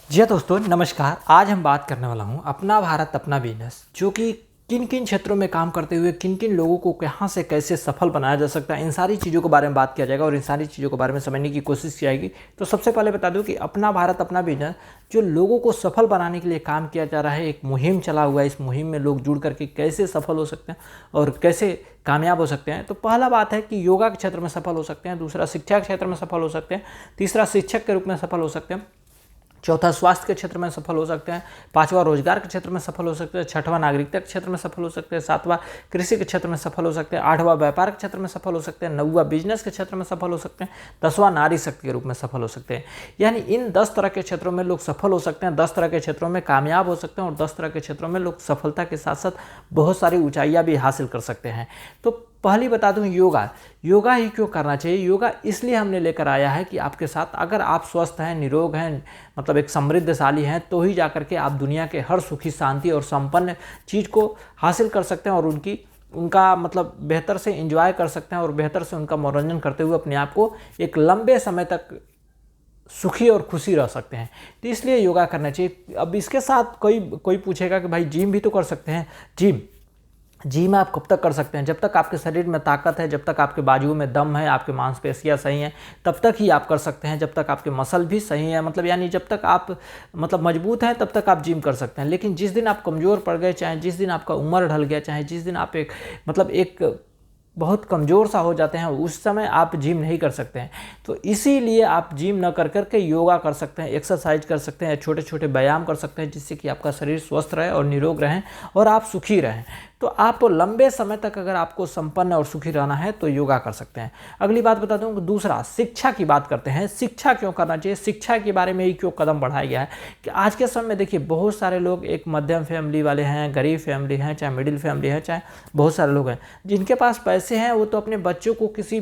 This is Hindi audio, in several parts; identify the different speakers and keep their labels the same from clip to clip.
Speaker 1: जी हाँ दोस्तों, नमस्कार। आज हम बात करने वाला हूँ अपना भारत अपना बिजनेस, जो कि किन किन क्षेत्रों में काम करते हुए किन किन लोगों को कहाँ से कैसे सफल बनाया जा सकता है, इन सारी चीज़ों के बारे में बात किया जाएगा और इन सारी चीज़ों के बारे में समझने की कोशिश की जाएगी। तो सबसे पहले बता दूं कि अपना भारत अपना बिजनेस जो लोगों को सफल बनाने के लिए काम किया जा रहा है, एक मुहिम चला हुआ है। इस मुहिम में लोग जुड़ करके कैसे सफल हो सकते हैं और कैसे कामयाब हो सकते हैं। तो पहला बात है कि योगा के क्षेत्र में सफल हो सकते हैं, दूसरा शिक्षा के क्षेत्र में सफल हो सकते हैं, तीसरा शिक्षक के रूप में सफल हो सकते हैं, चौथा स्वास्थ्य के क्षेत्र में सफल हो सकते हैं, पांचवा रोजगार के क्षेत्र में सफल हो सकते हैं, छठवां नागरिकता के क्षेत्र में सफल हो सकते हैं, सातवां कृषि के क्षेत्र में सफल हो सकते हैं, आठवां व्यापार के क्षेत्र में सफल हो सकते हैं, नौवां बिजनेस के क्षेत्र में सफल हो सकते हैं, दसवां नारी शक्ति के रूप में सफल हो सकते हैं। यानी इन 10 तरह के क्षेत्रों में लोग सफल हो सकते हैं, 10 तरह के क्षेत्रों में कामयाब हो सकते हैं और 10 तरह के क्षेत्रों में लोग सफलता के साथ साथ बहुत सारी ऊंचाइयां भी हासिल कर सकते हैं। तो पहली बता दूं, योगा ही क्यों करना चाहिए। योगा इसलिए हमने लेकर आया है कि आपके साथ अगर आप स्वस्थ हैं, निरोग हैं, मतलब एक समृद्धशाली हैं, तो ही जाकर के आप दुनिया के हर सुखी, शांति और संपन्न चीज़ को हासिल कर सकते हैं और उनका मतलब बेहतर से एंजॉय कर सकते हैं और बेहतर से उनका मनोरंजन करते हुए अपने आप को एक लंबे समय तक सुखी और खुशी रह सकते हैं। तो इसलिए योगा करना चाहिए। अब इसके साथ कोई पूछेगा कि भाई जिम भी तो कर सकते हैं। जिम आप कब तक कर सकते हैं? जब तक आपके शरीर में ताकत है, जब तक आपके बाजुओं में दम है, आपके मांसपेशियां सही हैं, तब तक ही आप कर सकते हैं। जब तक आपके मसल भी सही है, मतलब यानी जब तक आप मतलब मजबूत हैं, तब तक आप जिम कर सकते हैं। लेकिन जिस दिन आप कमज़ोर पड़ गए, चाहे जिस दिन आपका उम्र ढल गया, चाहे जिस दिन आप एक बहुत कमज़ोर सा हो जाते हैं, उस समय आप जिम नहीं कर सकते हैं। तो इसीलिए आप जिम न कर करके योगा कर सकते हैं, एक्सरसाइज कर सकते हैं, छोटे छोटे व्यायाम कर सकते हैं, जिससे कि आपका शरीर स्वस्थ रहे और निरोग रहें और आप सुखी रहें। तो आप लंबे समय तक अगर आपको संपन्न और सुखी रहना है तो योगा कर सकते हैं। अगली बात बता दूं, दूसरा शिक्षा की बात करते हैं। शिक्षा क्यों करना चाहिए, शिक्षा के बारे में ही क्यों कदम बढ़ाया गया है कि आज के समय में देखिए बहुत सारे लोग एक मध्यम फैमिली वाले हैं, गरीब फैमिली हैं, चाहे मिडिल फैमिली है, चाहे बहुत सारे लोग हैं जिनके पास पैसे हैं, वो तो अपने बच्चों को किसी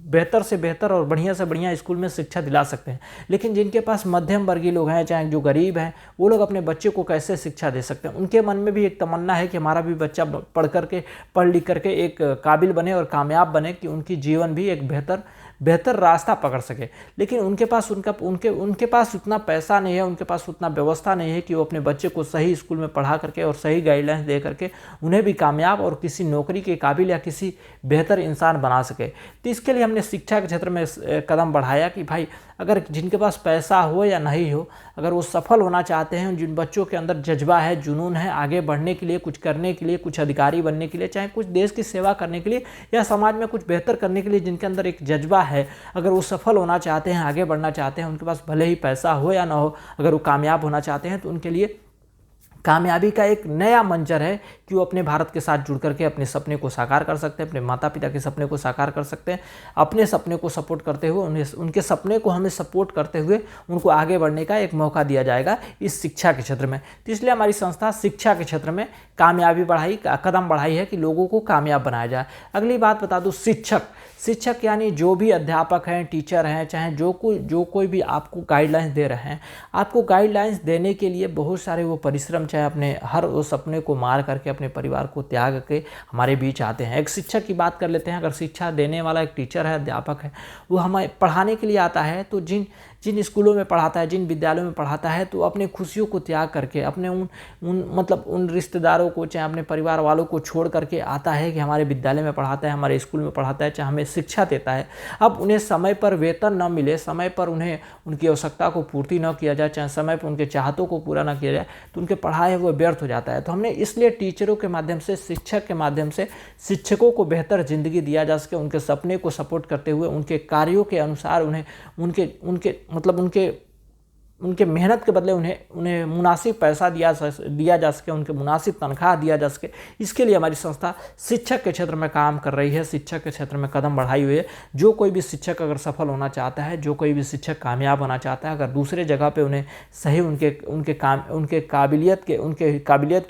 Speaker 1: बेहतर से बेहतर और बढ़िया से बढ़िया स्कूल में शिक्षा दिला सकते हैं। लेकिन जिनके पास मध्यम वर्गीय लोग हैं, चाहे जो गरीब हैं, वो लोग अपने बच्चे को कैसे शिक्षा दे सकते हैं। उनके मन में भी एक तमन्ना है कि हमारा भी बच्चा पढ़ लिख करके एक काबिल बने और कामयाब बने, कि उनकी जीवन भी एक बेहतर रास्ता पकड़ सके। लेकिन उनके पास उतना पैसा नहीं है, उनके पास उतना व्यवस्था नहीं है कि वो अपने बच्चे को सही स्कूल में पढ़ा करके और सही गाइडलाइंस दे करके उन्हें भी कामयाब और किसी नौकरी के काबिल या किसी बेहतर इंसान बना सके। तो इसके लिए हमने शिक्षा के क्षेत्र में कदम बढ़ाया कि भाई अगर जिनके पास पैसा हो या नहीं हो, अगर वो सफल होना चाहते हैं, जिन बच्चों के अंदर जज्बा है, जुनून है आगे बढ़ने के लिए, कुछ करने के लिए, कुछ अधिकारी बनने के लिए, चाहे कुछ देश की सेवा करने के लिए या समाज में कुछ बेहतर करने के लिए, जिनके अंदर एक जज्बा है, अगर वो सफल होना चाहते हैं, आगे बढ़ना चाहते हैं, उनके पास भले ही पैसा हो या ना हो, अगर वो कामयाब होना चाहते हैं, तो उनके लिए कामयाबी का एक नया मंजर है कि वो अपने भारत के साथ जुड़ करके अपने सपने को साकार कर सकते हैं, अपने माता पिता के सपने को साकार कर सकते हैं। अपने सपने को सपोर्ट करते हुए उनके सपने को हमें सपोर्ट करते हुए उनको आगे बढ़ने का एक मौका दिया जाएगा इस शिक्षा के क्षेत्र में। तो इसलिए हमारी संस्था शिक्षा के क्षेत्र में कदम बढ़ाई है कि लोगों को कामयाब बनाया जाए। अगली बात बता दूँ, शिक्षक यानी जो भी अध्यापक हैं, टीचर हैं, चाहे जो कोई भी आपको गाइडलाइंस दे रहे हैं, आपको गाइडलाइंस देने के लिए बहुत सारे वो परिश्रम, चाहे अपने हर उस सपने को मार करके अपने परिवार को त्याग के हमारे बीच आते हैं। एक शिक्षक की बात कर लेते हैं। अगर शिक्षा देने वाला एक टीचर है, अध्यापक है, वो हमें पढ़ाने के लिए आता है, तो जिन स्कूलों में पढ़ाता है, जिन विद्यालयों में पढ़ाता है, तो अपने खुशियों को त्याग करके अपने उन रिश्तेदारों को, चाहे अपने परिवार वालों को छोड़ करके आता है कि हमारे विद्यालय में पढ़ाता है, हमारे स्कूल में पढ़ाता है, चाहे हमें शिक्षा देता है। अब उन्हें समय पर वेतन न मिले, समय पर उन्हें उनकी आवश्यकता को पूर्ति न किया जाए, चाहे समय पर उनके चाहतों को पूरा न किया जाए, तो उनके पढ़ाई वो व्यर्थ हो जाता है। तो हमने इसलिए टीचरों के माध्यम से, शिक्षक के माध्यम से शिक्षकों को बेहतर ज़िंदगी दिया जा सके, उनके सपने को सपोर्ट करते हुए उनके कार्यों के अनुसार उनके मेहनत के बदले उन्हें मुनासिब पैसा दिया जा सके, उनके मुनासिब तनख्वाह दिया जा सके। इसके लिए हमारी संस्था शिक्षक के क्षेत्र में काम कर रही है, शिक्षक के क्षेत्र में कदम बढ़ाई हुई है। जो कोई भी शिक्षक अगर सफल होना चाहता है, जो कोई भी शिक्षक कामयाब होना चाहता है, अगर दूसरे जगह पे उन्हें सही उनके काबिलियत के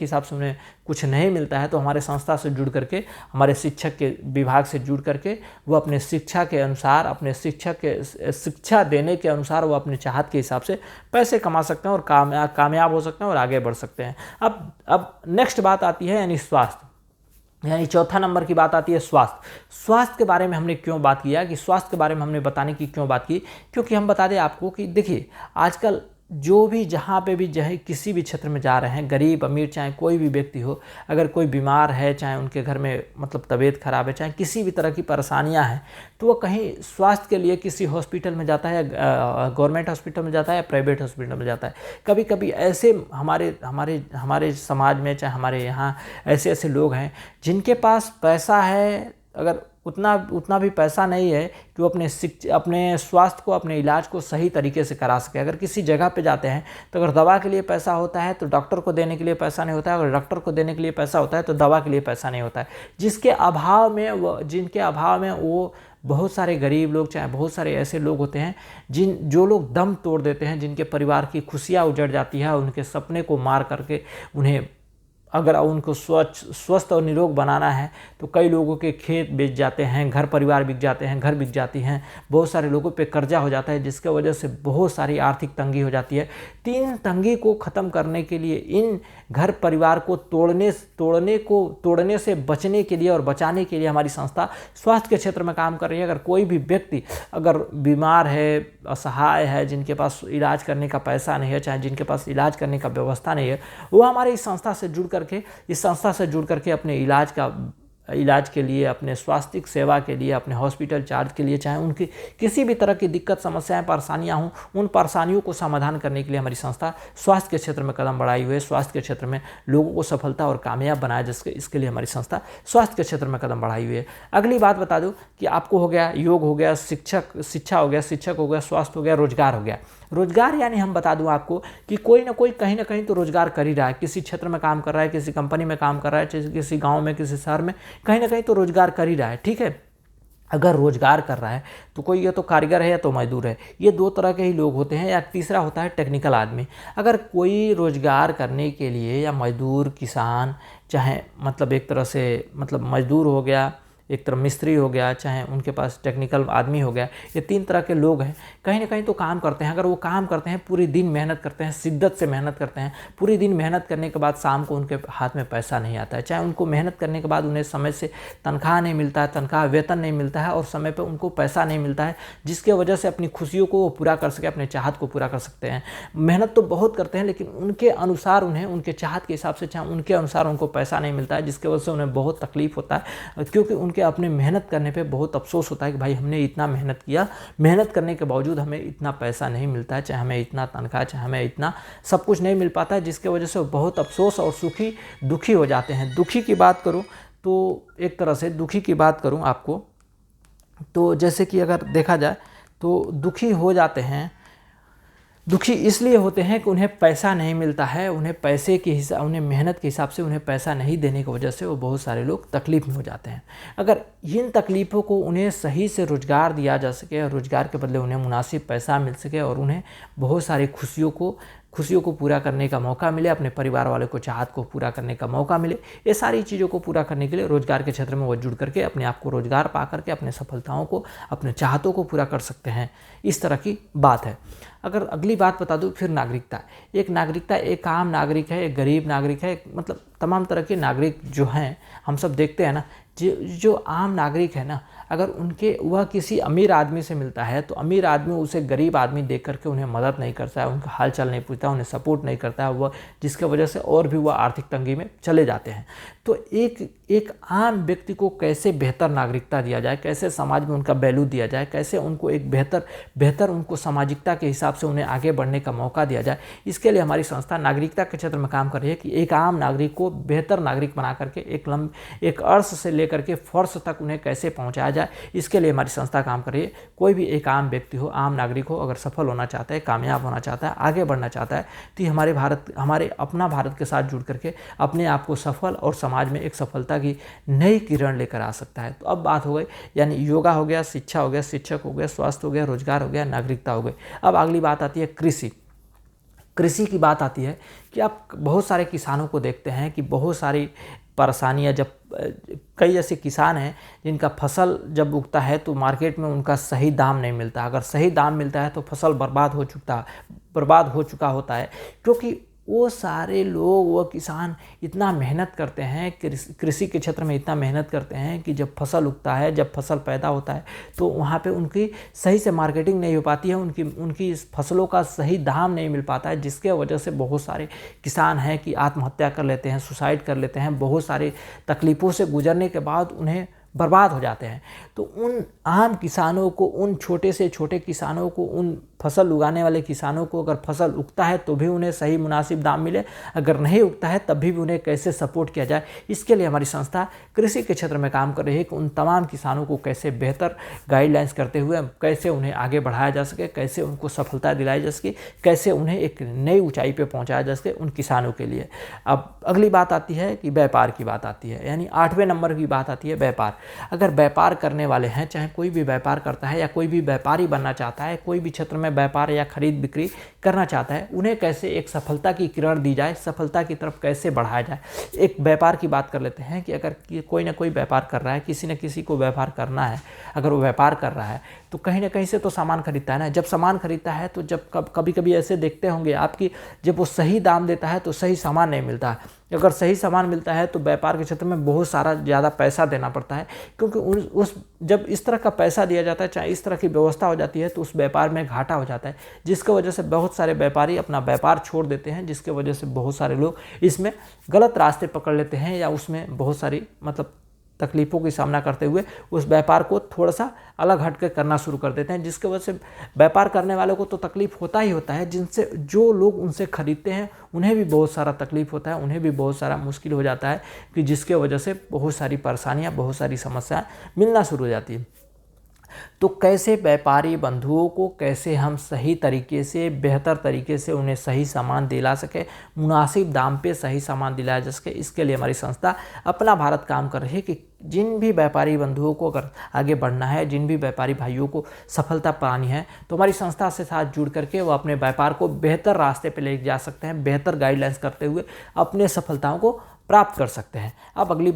Speaker 1: हिसाब से उन्हें कुछ नहीं मिलता है, तो हमारे संस्था से जुड़ करके, हमारे शिक्षक के विभाग से जुड़ करके वो अपने शिक्षा के अनुसार, अपने शिक्षा देने के अनुसार वो अपने चाहत के हिसाब से पैसे कमा सकते हैं और कामयाब हो सकते हैं और आगे बढ़ सकते हैं। अब नेक्स्ट बात आती है यानी स्वास्थ्य, यानी चौथा नंबर की बात आती है स्वास्थ्य के बारे में हमने क्यों बात किया, कि स्वास्थ्य के बारे में हमने बताने की क्यों बात की, क्योंकि हम बता दें आपको कि देखिए आजकल जो भी जहाँ पे भी चाहे किसी भी क्षेत्र में जा रहे हैं, गरीब अमीर चाहे कोई भी व्यक्ति हो, अगर कोई बीमार है, चाहे उनके घर में मतलब तबीयत खराब है, चाहे किसी भी तरह की परेशानियाँ हैं, तो वो कहीं स्वास्थ्य के लिए किसी हॉस्पिटल में जाता है, या गवर्नमेंट हॉस्पिटल में जाता है या प्राइवेट हॉस्पिटल में जाता है। कभी कभी ऐसे हमारे हमारे हमारे समाज में, चाहे हमारे यहाँ ऐसे ऐसे लोग हैं जिनके पास पैसा है, अगर उतना भी पैसा नहीं है कि वो अपने स्वास्थ्य को, अपने इलाज को सही तरीके से करा सके। अगर किसी जगह पे जाते हैं तो अगर दवा के लिए पैसा होता है तो डॉक्टर को देने के लिए पैसा नहीं होता है, अगर डॉक्टर को देने के लिए पैसा होता है तो दवा के लिए पैसा नहीं होता है। जिनके अभाव में वो बहुत सारे गरीब लोग, चाहे बहुत सारे ऐसे लोग होते हैं जो लोग दम तोड़ देते हैं, जिनके परिवार की खुशियाँ उजड़ जाती है, उनके सपने को मार करके उन्हें, अगर उनको स्वस्थ और निरोग बनाना है तो कई लोगों के खेत बेच जाते हैं, घर परिवार बिक जाते हैं, घर बिक जाती हैं, बहुत सारे लोगों पे कर्जा हो जाता है, जिसके वजह से बहुत सारी आर्थिक तंगी हो जाती है। तीन तंगी को ख़त्म करने के लिए, इन घर परिवार को तोड़ने से बचने के लिए और बचाने के लिए हमारी संस्था स्वास्थ्य के क्षेत्र में काम कर रही है। अगर कोई भी व्यक्ति अगर बीमार है, असहाय है, जिनके पास इलाज करने का पैसा नहीं है, चाहे जिनके पास इलाज करने का व्यवस्था नहीं है, वो हमारे इस संस्था से जुड़ करके अपने इलाज के लिए, अपने स्वास्थ्य सेवा के लिए, अपने हॉस्पिटल चार्ज के लिए, चाहे उनकी किसी भी तरह की दिक्कत, समस्याएं, परेशानियां हों, उन परेशानियों को समाधान करने के लिए हमारी संस्था स्वास्थ्य के क्षेत्र में कदम बढ़ाई हुई है। स्वास्थ्य के क्षेत्र में लोगों को सफलता और कामयाब बनाया, इसके लिए हमारी संस्था स्वास्थ्य के क्षेत्र में कदम बढ़ाई हुई है। अगली बात बता दूं कि आपको हो गया योग, हो गया शिक्षा हो गया, शिक्षक हो गया, स्वास्थ्य हो गया, रोजगार हो गया। रोजगार यानी हम बता दूं आपको कि कोई ना कोई कहीं ना कहीं तो रोजगार कर ही रहा है, किसी क्षेत्र में काम कर रहा है, किसी कंपनी में काम कर रहा है, किसी गांव में, किसी शहर में, कहीं ना कहीं तो रोजगार कर ही रहा है। ठीक है, अगर रोजगार कर रहा है तो कोई या तो कारीगर है या तो मजदूर है, ये दो तरह के ही लोग होते हैं। या तीसरा होता है टेक्निकल आदमी। अगर कोई रोजगार करने के लिए, या मजदूर, किसान, चाहे मतलब एक तरह से मतलब मजदूर हो गया, एक तरफ मिस्त्री हो गया, चाहे उनके पास टेक्निकल आदमी हो गया, ये तीन तरह के लोग हैं, कहीं ना कहीं तो काम करते हैं। अगर वो काम करते हैं, पूरी दिन मेहनत करते हैं, शिद्दत से मेहनत करते हैं, पूरी दिन मेहनत करने के बाद शाम को उनके हाथ में पैसा नहीं आता है, चाहे उनको मेहनत करने के बाद उन्हें समय से तनख्वाह नहीं मिलता है, तनख्वाह वेतन नहीं मिलता है, और समय पर उनको पैसा नहीं मिलता है, जिसके वजह से अपनी खुशियों को वो पूरा कर सके, अपने चाहत को पूरा कर सकते हैं। मेहनत तो बहुत करते हैं, लेकिन उनके अनुसार उन्हें, उनके चाहत के हिसाब से, चाहे उनके अनुसार उनको पैसा नहीं मिलता है, जिसकी वजह से उन्हें बहुत तकलीफ होता है, क्योंकि उनके अपने मेहनत करने पे बहुत अफसोस होता है कि भाई हमने इतना मेहनत किया, मेहनत करने के बावजूद हमें इतना पैसा नहीं मिलता है, चाहे हमें इतना तनख्वाह, चाहे हमें इतना सब कुछ नहीं मिल पाता है, जिसके वजह से वो बहुत अफसोस और दुखी हो जाते हैं। दुखी की बात करूं तो एक तरह से दुखी की बात करूं आपको, तो जैसे कि अगर देखा जाए तो दुखी हो जाते हैं, दुखी इसलिए होते हैं कि उन्हें पैसा नहीं मिलता है, उन्हें पैसे के हिसाब, उन्हें मेहनत के हिसाब से उन्हें पैसा नहीं देने की वजह से वो बहुत सारे लोग तकलीफ में हो जाते हैं। अगर इन तकलीफ़ों को उन्हें सही से रोज़गार दिया जा सके, और रोज़गार के बदले उन्हें मुनासिब पैसा मिल सके, और उन्हें बहुत सारी खुशियों को पूरा करने का मौका मिले, अपने परिवार वाले को चाहत को पूरा करने का मौका मिले, ये सारी चीज़ों को पूरा करने के लिए रोज़गार के क्षेत्र में वो जुड़ करके अपने आप को रोज़गार पा करके अपने सफलताओं को, अपने चाहतों को पूरा कर सकते हैं। इस तरह की बात है। अगर अगली बात बता दूं, फिर नागरिकता। एक आम नागरिक है, एक गरीब नागरिक है, मतलब तमाम तरह के नागरिक जो हैं हम सब देखते हैं ना, जो आम नागरिक है ना, अगर वह किसी अमीर आदमी से मिलता है तो अमीर आदमी उसे गरीब आदमी देख करके उन्हें मदद नहीं करता है, उनका हाल चाल नहीं पूछता, उन्हें सपोर्ट नहीं करता है, वह जिसके वजह से और भी वह आर्थिक तंगी में चले जाते हैं। तो एक आम व्यक्ति को कैसे बेहतर नागरिकता दिया जाए, कैसे समाज में उनका वैल्यू दिया जाए, कैसे उनको एक बेहतर उनको सामाजिकता के हिसाब से उन्हें आगे बढ़ने का मौका दिया जाए, इसके लिए हमारी संस्था नागरिकता के क्षेत्र में काम कर रही है कि एक आम नागरिक को बेहतर नागरिक बना करके एक अर्श से लेकर के फर्श तक उन्हें कैसे पहुँचाया जाए, इसके लिए हमारी संस्था काम कर रही है। कोई भी एक आम व्यक्ति हो, आम नागरिक हो, अगर सफल होना चाहता है, कामयाब होना चाहता है, आगे बढ़ना चाहता है, तो हमारे अपना भारत के साथ जुड़ करके अपने आप को सफल और समाज में एक सफलता की नई किरण लेकर आ सकता है। तो अब बात हो गई, यानी योगा हो गया, शिक्षा हो गया, शिक्षक हो गया, स्वास्थ्य हो गया, रोजगार हो गया, नागरिकता हो गई। अब अगली बात आती है कृषि की बात आती है कि आप बहुत सारे किसानों को देखते हैं कि बहुत सारी परेशानियां, जब कई ऐसे किसान हैं जिनका फसल जब उगता है तो मार्केट में उनका सही दाम नहीं मिलता। अगर सही दाम मिलता है तो फसल बर्बाद हो चुका होता है, क्योंकि वो सारे लोग, वो किसान इतना मेहनत करते हैं, कृषि के क्षेत्र में इतना मेहनत करते हैं कि जब फसल उगता है, जब फसल पैदा होता है तो वहाँ पे उनकी सही से मार्केटिंग नहीं हो पाती है, उनकी इस फसलों का सही दाम नहीं मिल पाता है, जिसके वजह से बहुत सारे किसान हैं कि आत्महत्या कर लेते हैं, सुसाइड कर लेते हैं, बहुत सारी तकलीफ़ों से गुजरने के बाद उन्हें बर्बाद हो जाते हैं। तो उन आम किसानों को, उन छोटे से छोटे किसानों को, उन फसल उगाने वाले किसानों को अगर फसल उगता है तो भी उन्हें सही मुनासिब दाम मिले, अगर नहीं उगता है तब भी उन्हें कैसे सपोर्ट किया जाए, इसके लिए हमारी संस्था कृषि के क्षेत्र में काम कर रही है कि उन तमाम किसानों को कैसे बेहतर गाइडलाइंस करते हुए कैसे उन्हें आगे बढ़ाया जा सके, कैसे उनको सफलता दिलाई जा सके, कैसे उन्हें एक नई ऊंचाई पर पहुँचाया जा सके उन किसानों के लिए। अब अगली बात आती है कि व्यापार की बात आती है, यानी 8वें नंबर की बात आती है व्यापार। अगर व्यापार करने वाले हैं, चाहे कोई भी व्यापार करता है या कोई भी व्यापारी बनना चाहता है, कोई भी क्षेत्र में व्यापार या खरीद बिक्री करना चाहता है, उन्हें कैसे एक सफलता की किरण दी जाए, सफलता की तरफ कैसे बढ़ाया जाए। एक व्यापार की बात कर लेते हैं कि अगर कोई ना कोई व्यापार कर रहा है, किसी न किसी को व्यापार करना है, अगर वो व्यापार कर रहा है तो कहीं ना कहीं से तो सामान खरीदता है ना। जब सामान खरीदता है तो जब कभी कभी ऐसे देखते होंगे आपकी, जब वो सही दाम देता है तो सही सामान नहीं मिलता है। अगर सही सामान मिलता है तो व्यापार के क्षेत्र में बहुत सारा ज़्यादा पैसा देना पड़ता है, क्योंकि जब इस तरह का पैसा दिया जाता है, चाहे इस तरह की व्यवस्था हो जाती है, तो उस व्यापार में घाटा हो जाता है, जिसकी वजह से बहुत सारे व्यापारी अपना व्यापार छोड़ देते हैं, जिसके वजह से बहुत सारे लोग इसमें गलत रास्ते पकड़ लेते हैं या उसमें बहुत सारी तकलीफ़ों की सामना करते हुए उस व्यापार को थोड़ा सा अलग हट कर करना शुरू कर देते हैं, जिसके वजह से व्यापार करने वालों को तो तकलीफ़ होता ही होता है, जिनसे जो लोग उनसे खरीदते हैं उन्हें भी बहुत सारा तकलीफ़ होता है, उन्हें भी बहुत सारा मुश्किल हो जाता है, कि जिसके वजह से बहुत सारी परेशानियाँ, बहुत सारी समस्याएं मिलना शुरू हो जाती है। तो कैसे व्यापारी बंधुओं को कैसे हम सही तरीके से, बेहतर तरीके से उन्हें सही सामान दिला सके, मुनासिब दाम पे सही सामान दिलाया जा सके, इसके लिए हमारी संस्था अपना भारत काम कर रही है कि जिन भी व्यापारी बंधुओं को अगर आगे बढ़ना है, जिन भी व्यापारी भाइयों को सफलता पानी है, तो हमारी संस्था से साथ जुड़ करके वो अपने व्यापार को बेहतर रास्ते पे ले जा सकते हैं, बेहतर गाइडलाइंस करते हुए अपने सफलताओं को प्राप्त कर सकते हैं। अब अगली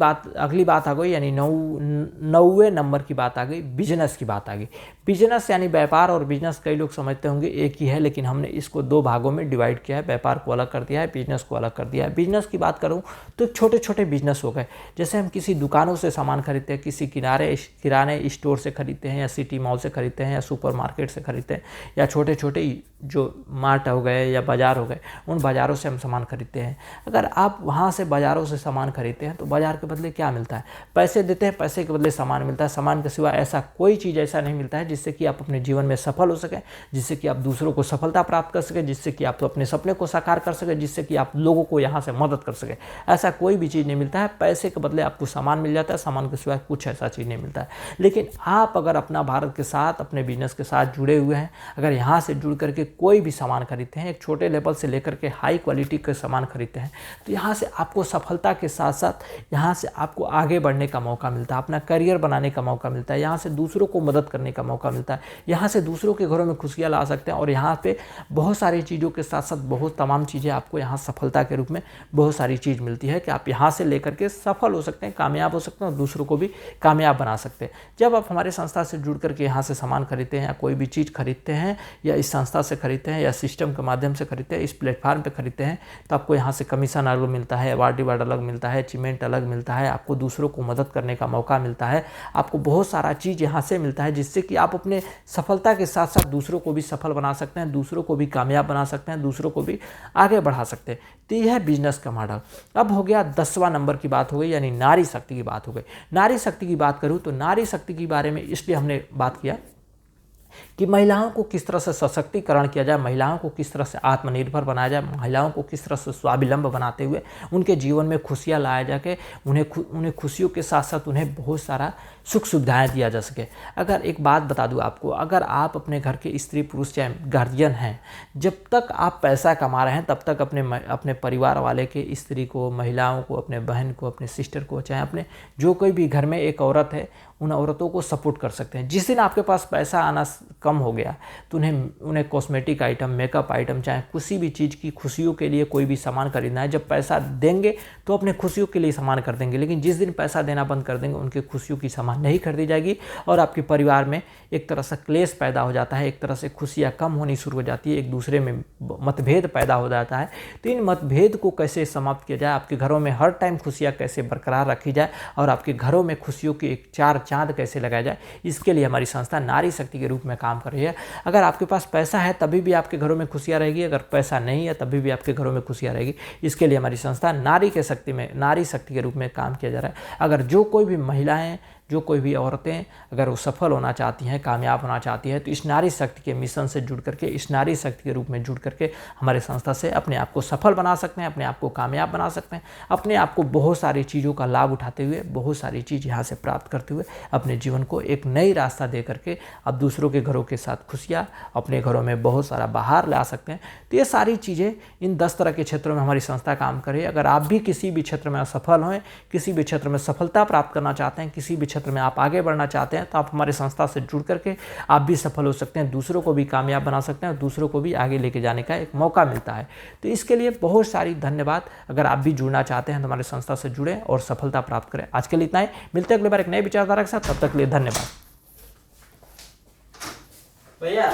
Speaker 1: बात आ गई, यानी 9वें नंबर की बात आ गई, बिजनेस की बात आ गई। बिजनेस यानी व्यापार और बिजनेस कई लोग समझते होंगे एक ही है, लेकिन हमने इसको 2 भागों में डिवाइड किया है, व्यापार को अलग कर दिया है, बिजनेस को अलग कर दिया है। बिजनेस की बात करूँ तो छोटे छोटे बिजनेस हो गए, जैसे हम किसी दुकानों से सामान खरीदते हैं, किसी किराने स्टोर से खरीदते हैं, या सिटी मॉल से खरीदते हैं, या सुपर मार्केट से खरीदते हैं, या छोटे छोटे जो मार्ट हो गए या बाज़ार हो गए, उन बाज़ारों से हम सामान खरीदते हैं। अगर आप वहाँ से बाज़ारों से सामान खरीदते हैं तो बाज़ार के बदले क्या मिलता है? पैसे देते हैं, पैसे के बदले सामान मिलता है। सामान के सिवा ऐसा कोई चीज़ ऐसा नहीं मिलता है जिससे कि आप अपने जीवन में सफल हो सकें, जिससे कि आप दूसरों को सफलता प्राप्त कर सकें, जिससे कि आप अपने सपने को साकार कर सकें, जिससे कि आप लोगों को यहाँ से मदद कर सकें। ऐसा कोई भी चीज़ नहीं मिलता है। पैसे के बदले आपको सामान मिल जाता है, सामान के सिवा कुछ ऐसा चीज़ नहीं मिलता है। लेकिन आप अगर अपना भारत के साथ, अपने बिजनेस के साथ जुड़े हुए हैं, अगर यहाँ से जुड़ करके कोई भी सामान खरीदते हैं, एक छोटे लेवल से लेकर के हाई क्वालिटी के सामान खरीदते हैं, तो यहाँ से आपको सफलता के साथ साथ यहाँ से आपको आगे बढ़ने का मौका मिलता है, अपना करियर बनाने का मौका मिलता है, यहाँ से दूसरों को मदद करने का मौका मिलता है, यहाँ से दूसरों के घरों में खुशियाँ ला सकते हैं। और यहाँ पे बहुत सारी चीज़ों के साथ साथ बहुत तमाम चीज़ें आपको यहाँ सफलता के रूप में बहुत सारी चीज़ मिलती है कि आप यहाँ से लेकर के सफल हो सकते हैं, कामयाब हो सकते हैं और दूसरों को भी कामयाब बना सकते हैं। जब आप हमारे संस्था से जुड़ करके यहाँ से सामान खरीदते हैं या कोई भी चीज़ खरीदते हैं, या इस संस्था से खरीदते हैं या सिस्टम के माध्यम से खरीदते हैं, इस प्लेटफार्म पे खरीदते हैं, तो आपको यहाँ से कमीशन अलग मिलता है, अवार्ड अलग मिलता है, अचीवमेंट अलग मिलता है, आपको दूसरों को मदद करने का मौका मिलता है, आपको बहुत सारा चीज़ यहाँ से मिलता है, जिससे कि आप अपने सफलता के साथ साथ दूसरों को भी सफल बना सकते हैं, दूसरों को भी कामयाब बना सकते हैं, दूसरों को भी आगे बढ़ा सकते हैं। तो यह है बिजनेस का मॉडल। अब हो गया 10वां नंबर की बात हो गई, यानी नारी शक्ति की बात हो गई। नारी शक्ति की बात करूँ तो नारी शक्ति के बारे में इसलिए हमने बात किया कि महिलाओं को किस तरह से सशक्तिकरण किया जाए, महिलाओं को किस तरह से आत्मनिर्भर बनाया जाए, महिलाओं को किस तरह से स्वावलंब बनाते हुए उनके जीवन में खुशियाँ लाया जाके उन्हें खुशियों के साथ साथ उन्हें बहुत सारा सुख सुविधाएं दिया जा सके। अगर एक बात बता दूं आपको, अगर आप अपने घर के स्त्री पुरुष चाहे गार्जियन हैं, जब तक आप पैसा कमा रहे हैं तब तक अपने परिवार वाले के स्त्री को, महिलाओं को, अपने बहन को, अपने सिस्टर को, चाहे अपने जो कोई भी घर में एक औरत है, उन औरतों को सपोर्ट कर सकते हैं। जिस दिन आपके पास पैसा आना कम कम हो गया तो उन्हें कॉस्मेटिक आइटम, मेकअप आइटम, चाहे किसी भी चीज़ की खुशियों के लिए कोई भी सामान खरीदना है, जब पैसा देंगे तो अपने खुशियों के लिए सामान खरीदेंगे, लेकिन जिस दिन पैसा देना बंद कर देंगे उनके खुशियों की सामान नहीं खरीदी जाएगी और आपके परिवार में एक तरह से क्लेश पैदा हो जाता है, एक तरह से खुशियाँ कम होनी शुरू हो जाती है, एक दूसरे में मतभेद पैदा हो जाता है। तो इन मतभेद को कैसे समाप्त किया जाए, आपके घरों में हर टाइम खुशियाँ कैसे बरकरार रखी जाए और आपके घरों में खुशियों की एक चार चांद कैसे लगाया जाए, इसके लिए हमारी संस्था नारी शक्ति के रूप में काम कर रही है। अगर आपके पास पैसा है तभी भी आपके घरों में खुशियाँ रहेगी, अगर पैसा नहीं है तभी भी आपके घरों में खुशियाँ रहेगी। इसके लिए हमारी संस्था नारी शक्ति के रूप में काम किया जा रहा है। अगर जो कोई भी महिलाएं, जो कोई भी औरतें अगर वो सफल होना चाहती हैं, कामयाब होना चाहती हैं, तो इस नारी शक्ति के मिशन से जुड़ करके, इस नारी शक्ति के रूप में जुड़ करके हमारे संस्था से अपने आप को सफल बना सकते हैं, अपने आप को कामयाब बना सकते हैं, अपने आप को बहुत सारी चीज़ों का लाभ उठाते हुए, बहुत सारी चीज़ यहाँ से प्राप्त करते हुए अपने जीवन को एक नई रास्ता दे करके अब दूसरों के घरों के साथ खुशियाँ अपने घरों में बहुत सारा बाहर ला सकते हैं। तो ये सारी चीज़ें इन 10 तरह के क्षेत्रों में हमारी संस्था काम करे। अगर आप भी किसी भी क्षेत्र में असफल हों, किसी भी क्षेत्र में सफलता प्राप्त करना चाहते हैं, किसी भी क्षेत्र में आप आगे बढ़ना चाहते हैं, तो आप हमारे संस्था से जुड़ करके आप भी सफल हो सकते हैं, दूसरों को भी कामयाब बना सकते हैं और दूसरों को भी आगे लेके जाने का एक मौका मिलता है। तो इसके लिए बहुत सारी धन्यवाद। अगर आप भी जुड़ना चाहते हैं तो हमारे संस्था से जुड़ें और सफलता प्राप्त करें। आज के लिए इतना ही, मिलते हैं अगली बार एक नए विचारधारा के साथ, तब तक के लिए धन्यवाद भैया।